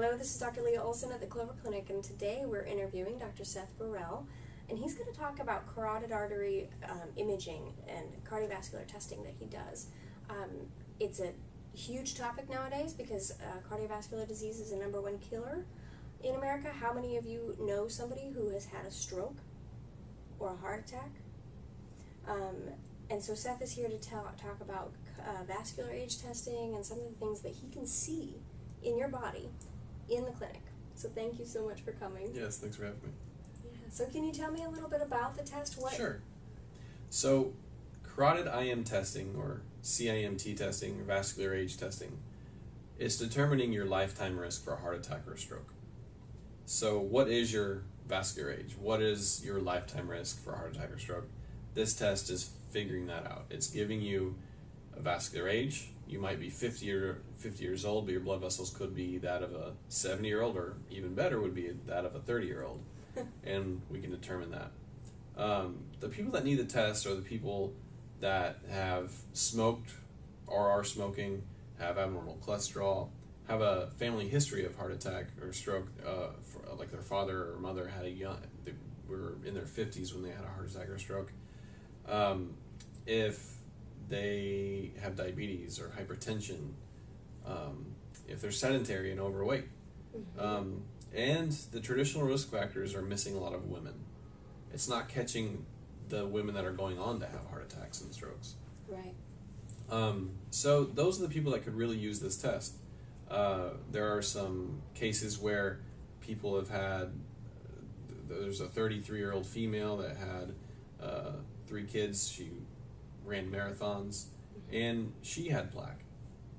Hello, this is Dr. Leah Olson at the Clover Clinic, and today we're interviewing Dr. Seth Burrell, and he's going to talk about carotid artery imaging and cardiovascular testing that he does. It's a huge topic nowadays because cardiovascular disease is the #1 killer in America. How many of you know somebody who has had a stroke or a heart attack? And so Seth is here to talk about vascular age testing and some of the things that he can see in your body in the clinic. So thank you so much for coming. Yes, thanks for having me. Yeah. So can you tell me a little bit about the test? Sure. So carotid IM testing, or CIMT testing, or vascular age testing, is determining your lifetime risk for a heart attack or a stroke. So what is your vascular age? What is your lifetime risk for a heart attack or stroke? This test is figuring that out. It's giving you a vascular age. You might be 50 years old, but your blood vessels could be that of a 70-year-old, or even better would be that of a 30-year-old, and we can determine that. The people that need the test are the people that have smoked or are smoking, have abnormal cholesterol, have a family history of heart attack or stroke, like their father or mother had they were in their 50s when they had a heart attack or stroke. If they have diabetes or hypertension, if they're sedentary and overweight. And the traditional risk factors are missing a lot of women. It's not catching the women that are going on to have heart attacks and strokes. Right. So those are the people that could really use this test. There are some cases where people have had, there's a 33-year-old female that had 3 kids. She ran marathons, and she had plaque.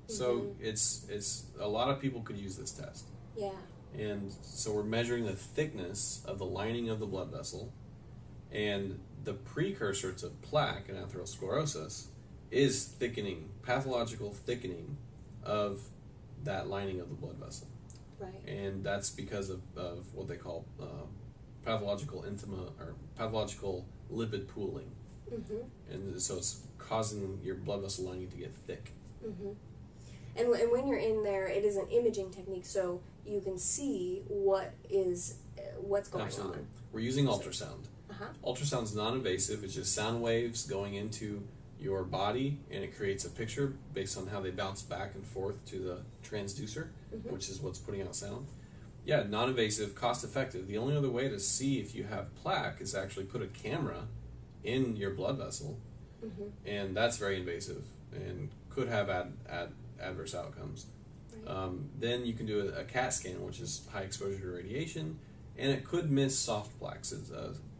So it's a lot of people could use this test. Yeah. And so we're measuring the thickness of the lining of the blood vessel, and the precursor to plaque and atherosclerosis is thickening, pathological thickening of that lining of the blood vessel. Right. And that's because of what they call pathological intima, or pathological lipid pooling. And so it's causing your blood vessel lining to get thick. And when you're in there, it is an imaging technique, so you can see what's going Absolutely. on. We're using ultrasound. Ultrasound's non-invasive. It's just sound waves going into your body, and it creates a picture based on how they bounce back and forth to the transducer, which is what's putting out sound. Yeah, non-invasive, cost-effective. The only other way to see if you have plaque is actually put a camera in your blood vessel, and that's very invasive and could have adverse outcomes. Right. Then you can do a CAT scan, which is high exposure to radiation, and it could miss soft plaques.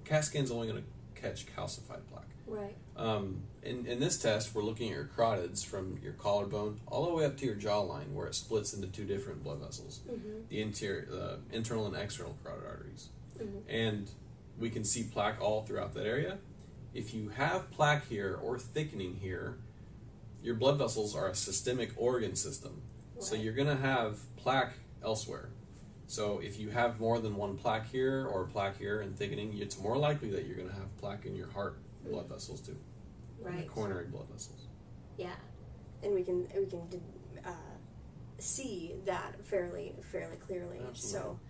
CAT scan's only going to catch calcified plaque. Right. In this test, we're looking at your carotids from your collarbone all the way up to your jawline, where it splits into 2 different blood vessels, the internal and external carotid arteries. And we can see plaque all throughout that area. If you have plaque here or thickening here, your blood vessels are a systemic organ system. Right. So you're going to have plaque elsewhere. So if you have more than one plaque here or plaque here and thickening, it's more likely that you're going to have plaque in your heart blood vessels too. Right. And the coronary blood vessels. Yeah. And we can see that fairly clearly. Absolutely. So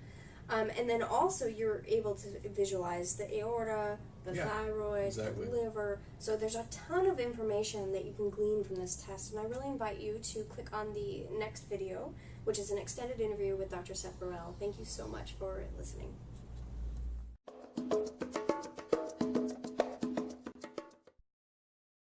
and then also you're able to visualize the aorta, the thyroid, the liver. So there's a ton of information that you can glean from this test, and I really invite you to click on the next video, which is an extended interview with Dr. Seth Burrell. Thank you so much for listening.